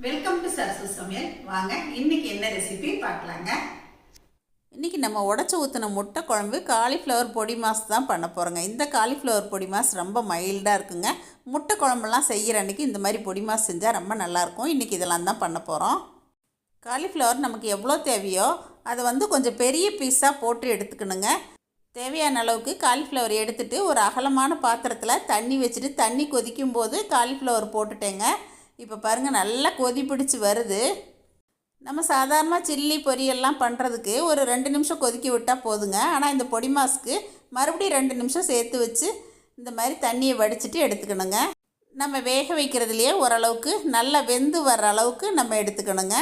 Welcome to Sarasu சமையல். வாங்க இன்னைக்கு என்ன ரெசிபி பார்க்கலாங்க. இன்றைக்கி நம்ம உடச்சி ஊற்றின முட்டை குழம்பு காலிஃப்ளவர் பொடி மாஸ் தான் பண்ண போகிறோங்க. இந்த காலிஃப்ளவர் பொடி மாஸ் ரொம்ப மைல்டாக இருக்குங்க. முட்டை குழம்புலாம் செய்கிற அன்றைக்கி இந்த மாதிரி பொடி மாஸ் செஞ்சால் ரொம்ப நல்லாயிருக்கும். இன்றைக்கி இதெல்லாம் தான் பண்ண போகிறோம். காலிஃப்ளவர் நமக்கு எவ்வளோ தேவையோ அதை கொஞ்சம் பெரிய பீஸாக போட்டு எடுத்துக்கணுங்க. தேவையான அளவுக்கு காலிஃப்ளவர் எடுத்துகிட்டு ஒரு அகலமான பாத்திரத்தில் தண்ணி வச்சுட்டு தண்ணி கொதிக்கும் போது காலிஃப்ளவர் போட்டுட்டேங்க. இப்போ பாருங்கள், நல்லா கொதி பிடிச்சி வருது. நம்ம சாதாரணமாக சில்லி பொரியெல்லாம் பண்ணுறதுக்கு ஒரு 2 நிமிஷம் கொதிக்க விட்டால் போதுங்க. ஆனால் இந்த பொடி மாஸ்க்கு மறுபடியும் 2 நிமிஷம் சேர்த்து வச்சு இந்த மாதிரி தண்ணியை வடிச்சிட்டு எடுத்துக்கணுங்க. நம்ம வேக வைக்கிறதுலையே ஓரளவுக்கு நல்லா வெந்து வர்ற அளவுக்கு நம்ம எடுத்துக்கணுங்க.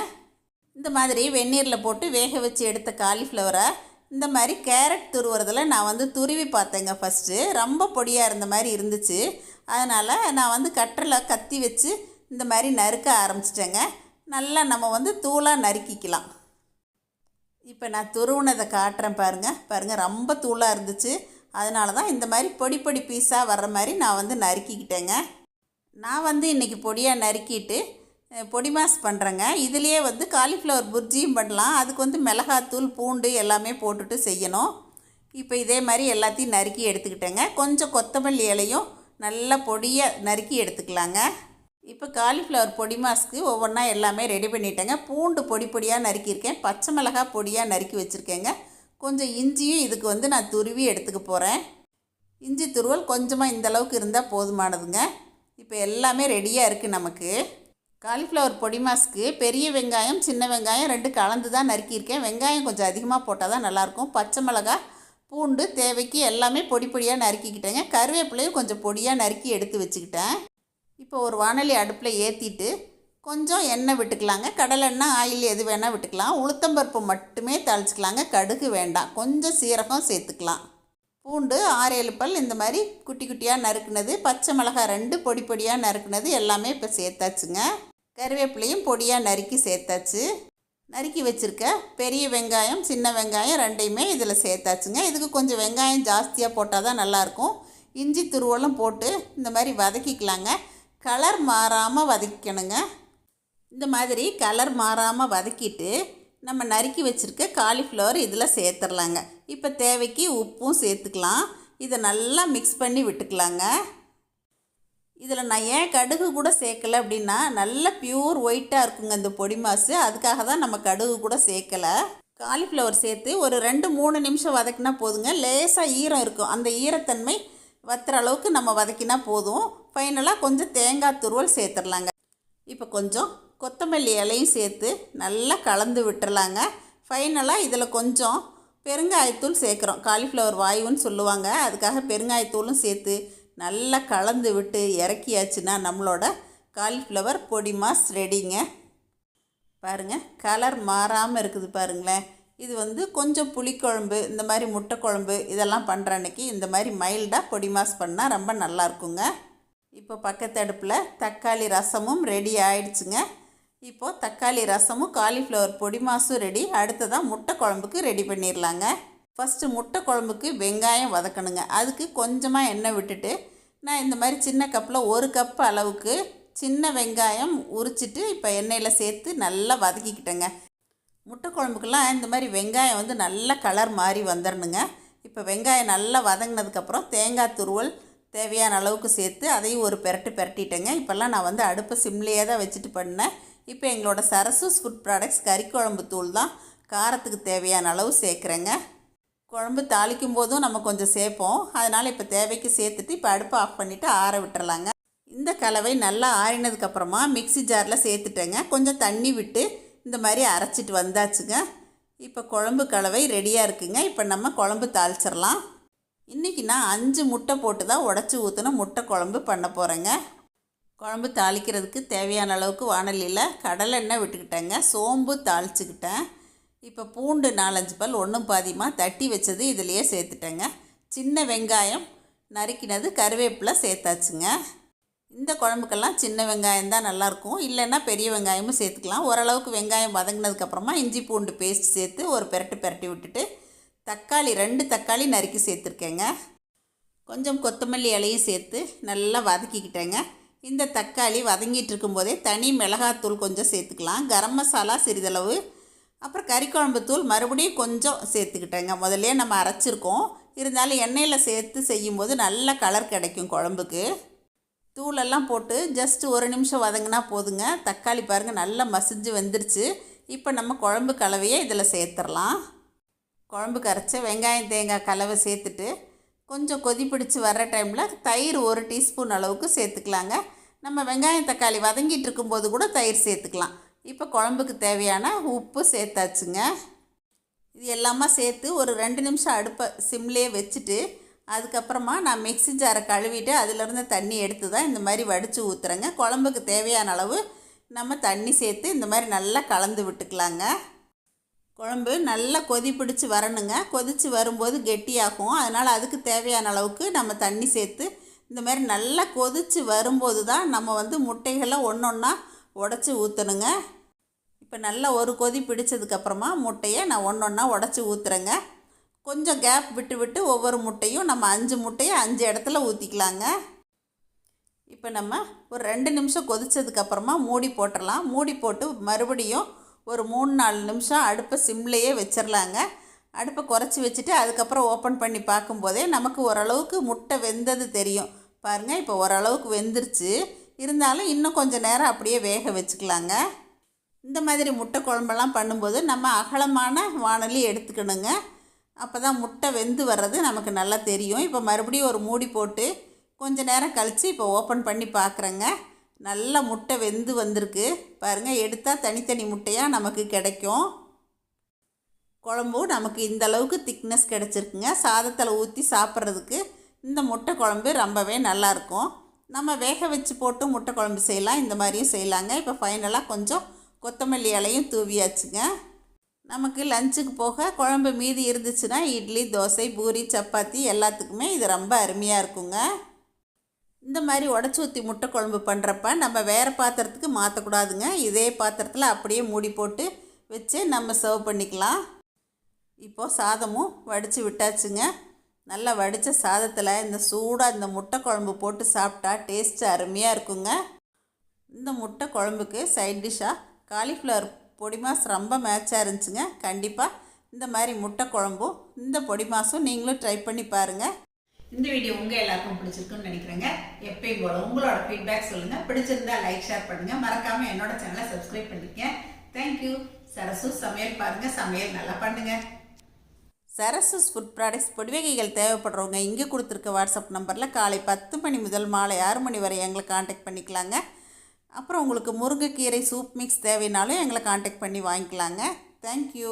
இந்த மாதிரி வெந்நீரில் போட்டு வேக வச்சு எடுத்த காலிஃப்ளவரை இந்த மாதிரி கேரட் துருவுறதில் நான் துருவி பார்த்தேங்க. ஃபஸ்ட்டு ரொம்ப பொடியாக இருந்த மாதிரி இருந்துச்சு. அதனால் நான் கட்டரில் கத்தி வச்சு இந்த மாதிரி நறுக்க ஆரம்பிச்சிட்டேங்க. நல்லா நம்ம தூளாக நறுக்கிக்கலாம். இப்போ நான் துருவுனதை காட்டுறேன் பாருங்கள் ரொம்ப தூளாக இருந்துச்சு. அதனால தான் இந்த மாதிரி பொடி பொடி பீஸாக வர்ற மாதிரி நான் நறுக்கிக்கிட்டேங்க. நான் இன்றைக்கி பொடியாக நறுக்கிட்டு பொடி மாஸ் பண்ணுறேங்க. இதுலேயே காலிஃப்ளவர் புர்ஜியும் பண்ணலாம். அதுக்கு மிளகாத்தூள் பூண்டு எல்லாமே போட்டுட்டு செய்யணும். இப்போ இதே மாதிரி எல்லாத்தையும் நறுக்கி எடுத்துக்கிட்டேங்க. கொஞ்சம் கொத்தமல்லி இலையும் நல்லா பொடியாக நறுக்கி எடுத்துக்கலாங்க. இப்போ காலிஃப்ளவர் பொடி மாஸ்க்கு ஒவ்வொன்றா எல்லாமே ரெடி பண்ணிட்டேங்க. பூண்டு பொடி பொடியாக நறுக்கியிருக்கேன். பச்சை மிளகாய் பொடியாக நறுக்கி வச்சுருக்கேங்க. கொஞ்சம் இஞ்சியும் இதுக்கு நான் துருவி எடுத்துக்க போகிறேன். இஞ்சி துருவல் கொஞ்சமாக இந்தளவுக்கு இருந்தால் போதுமானதுங்க. இப்போ எல்லாமே ரெடியாக இருக்குது நமக்கு. காலிஃப்ளவர் பொடி மாஸ்க்கு பெரிய வெங்காயம் சின்ன வெங்காயம் 2 கலந்து தான் நறுக்கியிருக்கேன். வெங்காயம் கொஞ்சம் அதிகமாக போட்டால் தான் நல்லாயிருக்கும். பச்சை மிளகாய் பூண்டு தேவைக்கு எல்லாமே பொடி பொடியாக நறுக்கிக்கிட்டேங்க. கருவேப்பிலையும் கொஞ்சம் பொடியாக நறுக்கி எடுத்து வச்சுக்கிட்டேன். இப்போ ஒரு வாணலி அடுப்பில் ஏற்றிட்டு கொஞ்சம் எண்ணெய் விட்டுக்கலாங்க. கடலெண்ணெய் ஆயில் எது வேணால் விட்டுக்கலாம். உளுத்தம்பருப்பு மட்டுமே தாளிச்சிக்கலாங்க. கடுகு வேண்டாம். கொஞ்சம் சீரகம் சேர்த்துக்கலாம். பூண்டு 6-7 பல் இந்த மாதிரி குட்டி குட்டியாக நறுக்குனது, பச்சை மிளகாய் 2 பொடி பொடியாக நறுக்குனது எல்லாமே இப்போ சேர்த்தாச்சுங்க. கருவேப்பிலையும் பொடியாக நறுக்கி சேர்த்தாச்சு. நறுக்கி வச்சுருக்க பெரிய வெங்காயம் சின்ன வெங்காயம் 2யுமே இதில் சேர்த்தாச்சுங்க. இதுக்கு கொஞ்சம் வெங்காயம் ஜாஸ்தியாக போட்டால் தான் நல்லாயிருக்கும். இஞ்சி துருவலும் போட்டு இந்த மாதிரி வதக்கிக்கலாங்க. கலர் மாறாமல் வதக்கணுங்க. இந்த மாதிரி கலர் மாறாமல் வதக்கிட்டு நம்ம நறுக்கி வச்சுருக்க காலிஃப்ளவர் இதில் சேர்த்துடலாங்க. இப்போ தேவைக்கு உப்பும் சேர்த்துக்கலாம். இதை நல்லா மிக்ஸ் பண்ணி விட்டுக்கலாங்க. இதில் நான் ஏன் கடுகு கூட சேர்க்கலை அப்படின்னா நல்ல பியூர் ஒயிட்டாக இருக்குங்க இந்த பொடி மாசு. அதுக்காக தான் நம்ம கடுகு கூட சேர்க்கலை. காலிஃப்ளவர் சேர்த்து ஒரு 2-3 நிமிஷம் வதக்கினா போதுங்க. லேசாக ஈரம் இருக்கும். அந்த ஈரத்தன்மை வத்துற அளவுக்கு நம்ம வதக்கினா போதும். ஃபைனலாக கொஞ்சம் தேங்காய் துருவல் சேர்த்துடலாங்க. இப்போ கொஞ்சம் கொத்தமல்லி இலையும் சேர்த்து நல்லா கலந்து விட்டுறலாங்க. ஃபைனலாக இதில் கொஞ்சம் பெருங்காயத்தூள் சேர்க்குறோம். காலிஃப்ளவர் வாயுன்னு சொல்லுவாங்க. அதுக்காக பெருங்காயத்தூளும் சேர்த்து நல்லா கலந்து விட்டு இறக்கியாச்சுன்னா நம்மளோட காலிஃப்ளவர் பொடி மாஸ் ரெடிங்க. பாருங்கள், கலர் மாறாமல் இருக்குது பாருங்களேன். இது கொஞ்சம் புளிக்குழம்பு இந்த மாதிரி முட்டை குழம்பு இதெல்லாம் பண்ணுற அன்றைக்கி இந்த மாதிரி மைல்டாக பொடி மாஸ் பண்ணால் ரொம்ப நல்லாயிருக்குங்க. இப்போ பக்கத்து அடுப்பில் தக்காளி ரசமும் ரெடி ஆயிடுச்சுங்க. இப்போது தக்காளி ரசமும் காலிஃப்ளவர் பொடி மாஸும் ரெடி. அடுத்ததான் முட்டை குழம்புக்கு ரெடி பண்ணிடலாங்க. ஃபஸ்ட்டு முட்டை குழம்புக்கு வெங்காயம் வதக்கணுங்க. அதுக்கு கொஞ்சமாக எண்ணெய் விட்டுட்டு நான் இந்த மாதிரி சின்ன கப்பில் 1 கப் அளவுக்கு சின்ன வெங்காயம் உரிச்சிட்டு இப்போ எண்ணெயில் சேர்த்து நல்லா வதக்கிக்கிட்டேங்க. முட்டை குழம்புக்கெல்லாம் இந்த மாதிரி வெங்காயம் நல்லா கலர் மாறி வந்துடணுங்க. இப்போ வெங்காயம் நல்லா வதங்கினதுக்கப்புறம் தேங்காய் துருவல் தேவையான அளவுக்கு சேர்த்து அதையும் ஒரு பிரட்டிட்டேங்க. இப்போல்லாம் நான் அடுப்பை சிம்லேயே தான் வச்சுட்டு பண்ணேன். இப்போ எங்களோட சரசூஸ் ஃபுட் ப்ராடக்ட்ஸ் கறிக்குழம்பு தூள் தான் காரத்துக்கு தேவையான அளவு சேர்க்குறேங்க. குழம்பு தாளிக்கும் போதும் நம்ம கொஞ்சம் சேர்ப்போம். அதனால் இப்போ தேவைக்கு சேர்த்துட்டு இப்போ அடுப்பை ஆஃப் பண்ணிவிட்டு ஆற விட்டுறலாங்க. இந்த கலவை நல்லா ஆறினதுக்கப்புறமா மிக்ஸி ஜாரில் சேர்த்துட்டேங்க. கொஞ்சம் தண்ணி விட்டு இந்த மாதிரி அரைச்சிட்டு வந்தாச்சுங்க. இப்போ குழம்பு கலவை ரெடியாக இருக்குங்க. இப்போ நம்ம குழம்பு தாளிச்சிடலாம். இன்றைக்கி நான் 5 முட்டை போட்டு தான் உடச்சி ஊற்றின முட்டை குழம்பு பண்ண போகிறேங்க. குழம்பு தாளிக்கிறதுக்கு தேவையான அளவுக்கு வாணலியில் கடலெண்ணெய் விட்டுக்கிட்டேங்க. சோம்பு தாளிச்சுக்கிட்டேன். இப்போ பூண்டு 4-5 பல் 1 பாதியமாக தட்டி வச்சது இதிலையே சேர்த்துட்டேங்க. சின்ன வெங்காயம் நறுக்கினது கருவேப்பிலை சேர்த்தாச்சுங்க. இந்த குழம்புக்கெல்லாம் சின்ன வெங்காயம் தான் நல்லாயிருக்கும். இல்லைன்னா பெரிய வெங்காயமும் சேர்த்துக்கலாம். ஓரளவுக்கு வெங்காயம் வதங்கினதுக்கப்புறமா இஞ்சி பூண்டு பேஸ்ட் சேர்த்து ஒரு பிரட்டி விட்டுட்டு தக்காளி 2 தக்காளி நறுக்கி சேர்த்துருக்கேங்க. கொஞ்சம் கொத்தமல்லி இலையும் சேர்த்து நல்லா வதக்கிக்கிட்டேங்க. இந்த தக்காளி வதங்கிட்டு இருக்கும்போதே தனி மிளகாத்தூள் கொஞ்சம் சேர்த்துக்கலாம், கரம் மசாலா சிறிதளவு, அப்புறம் கறிக்குழம்பு தூள் மறுபடியும் கொஞ்சம் சேர்த்துக்கிட்டேங்க. முதல்ல நம்ம அரைச்சிருக்கோம், இருந்தாலும் எண்ணெயில் சேர்த்து செய்யும்போது நல்ல கலர் கிடைக்கும் குழம்புக்கு. தூளெல்லாம் போட்டு ஜஸ்ட் 1 நிமிஷம் வதங்கினா போதுங்க. தக்காளி பாருங்கள் நல்லா மசிஞ்சு வந்துருச்சு. இப்போ நம்ம குழம்பு கலவையை இதில் சேர்த்துடலாம். குழம்பு கரைச்ச வெங்காயம் தேங்காய் கலவை சேர்த்துட்டு கொஞ்சம் கொதி பிடிச்சி வர்ற டைமில் தயிர் 1 டீஸ்பூன் அளவுக்கு சேர்த்துக்கலாங்க. நம்ம வெங்காயம் தக்காளி வதங்கிட்டு இருக்கும்போது கூட தயிர் சேர்த்துக்கலாம். இப்போ குழம்புக்கு தேவையான உப்பு சேர்த்தாச்சுங்க. இது எல்லாமே சேர்த்து ஒரு 2 நிமிஷம் அடுப்பை சிம்லேயே வச்சுட்டு அதுக்கப்புறமா நான் மிக்ஸி ஜாரை கழுவிட்டு அதிலிருந்து தண்ணி எடுத்து தான் இந்த மாதிரி வடித்து ஊற்றுறேங்க. குழம்புக்கு தேவையான அளவு நம்ம தண்ணி சேர்த்து இந்த மாதிரி நல்லா கலந்து விட்டுக்கலாங்க. குழம்பு நல்லா கொதி பிடிச்சி வரணுங்க. கொதித்து வரும்போது கெட்டியாகும், அதனால் அதுக்கு தேவையான அளவுக்கு நம்ம தண்ணி சேர்த்து இந்த மாதிரி நல்லா கொதித்து வரும்போது தான் நம்ம முட்டைகளை ஒன்றொன்னா உடச்சி ஊற்றணுங்க. இப்போ நல்லா ஒரு கொதி பிடிச்சதுக்கப்புறமா முட்டையை நான் ஒன்றொன்னா உடச்சி ஊற்றுறேங்க. கொஞ்சம் கேப் விட்டு விட்டு ஒவ்வொரு முட்டையும் நம்ம 5 முட்டையை 5 இடத்துல ஊற்றிக்கலாங்க. இப்போ நம்ம ஒரு 2 நிமிஷம் கொதித்ததுக்கப்புறமா மூடி போட்டுடலாம். மூடி போட்டு மறுபடியும் ஒரு 3-4 நிமிஷம் அடுப்பை சிம்லேயே வச்சிடலாங்க. அடுப்பை குறைச்சி வச்சுட்டு அதுக்கப்புறம் ஓப்பன் பண்ணி பார்க்கும்போதே நமக்கு ஓரளவுக்கு முட்டை வெந்தது தெரியும். பாருங்கள், இப்போ ஓரளவுக்கு வெந்துருச்சு. இருந்தாலும் இன்னும் கொஞ்சம் நேரம் அப்படியே வேக வச்சுக்கலாங்க. இந்த மாதிரி முட்டை குழம்பெல்லாம் பண்ணும்போது நம்ம அகலமான வாணலி எடுத்துக்கணுங்க. அப்போ தான் முட்டை வெந்து வர்றது நமக்கு நல்லா தெரியும். இப்போ மறுபடியும் ஒரு மூடி போட்டு கொஞ்சம் நேரம் கழித்து இப்போ ஓப்பன் பண்ணி பார்க்குறேங்க. நல்லா முட்டை வெந்து வந்திருக்கு பாருங்கள். எடுத்தால் தனித்தனி முட்டையாக நமக்கு கிடைக்கும். குழம்பும் நமக்கு இந்த அளவுக்கு திக்னஸ் கிடச்சிருக்குங்க. சாதத்தில் ஊற்றி சாப்பிட்றதுக்கு இந்த முட்டை குழம்பு ரொம்பவே நல்லாயிருக்கும். நம்ம வேக வச்சு போட்டு முட்டை குழம்பு செய்யலாம், இந்த மாதிரியும் செய்யலாங்க. இப்போ ஃபைனலாக கொஞ்சம் கொத்தமல்லி இலையும் தூவியாச்சுங்க. நமக்கு லஞ்சுக்கு போக குழம்பு மீதி இருந்துச்சுன்னா இட்லி, தோசை, பூரி, சப்பாத்தி எல்லாத்துக்குமே இது ரொம்ப அருமையாக இருக்குங்க. இந்த மாதிரி உடச்சி ஊற்றி முட்டை குழம்பு பண்ணுறப்ப நம்ம வேறு பாத்திரத்துக்கு மாற்றக்கூடாதுங்க. இதே பாத்திரத்தில் அப்படியே மூடி போட்டு வச்சு நம்ம சர்வ் பண்ணிக்கலாம். இப்போது சாதமும் வடித்து விட்டாச்சுங்க. நல்லா வடித்த சாதத்தில் இந்த சூடாக இந்த முட்டை குழம்பு போட்டு சாப்பிட்டா டேஸ்ட்டு அருமையாக இருக்குங்க. இந்த முட்டை குழம்புக்கு சைட் டிஷ்ஷாக காலிஃப்ளவர் பொடி மாஸ் ரொம்ப மேட்சாக இருந்துச்சுங்க. கண்டிப்பாக இந்த மாதிரி முட்டை குழம்பும் இந்த பொடி மாஸும் நீங்களும் ட்ரை பண்ணி பாருங்கள். இந்த வீடியோ உங்கள் எல்லாருக்கும் பிடிச்சிருக்குன்னு நினைக்கிறேங்க. எப்பயும் போல உங்களோட ஃபீட்பேக் சொல்லுங்கள். பிடிச்சிருந்தா லைக், ஷேர் பண்ணுங்கள். மறக்காமல் என்னோட சேனலை சப்ஸ்கிரைப் பண்ணிக்கங்க. தேங்க்யூ. சரசு சமையல் பாருங்கள், சமையல் நல்லா பண்ணுங்கள். சரசூஸ் ஃபுட் ப்ராடக்ட்ஸ் பொடி வகைகள் தேவைப்படுறவங்க இங்கே கொடுத்துருக்க வாட்ஸ்அப் நம்பரில் காலை 10 மணி முதல் மாலை 6 மணி வரை எங்களை காண்டாக்ட் பண்ணிக்கலாங்க. அப்புறம் உங்களுக்கு முருங்கைக்கீரை சூப் மிக்ஸ் தேவைனாலும் எங்களை காண்டாக்ட் பண்ணி வாங்கிக்கலாங்க. தேங்க்யூ.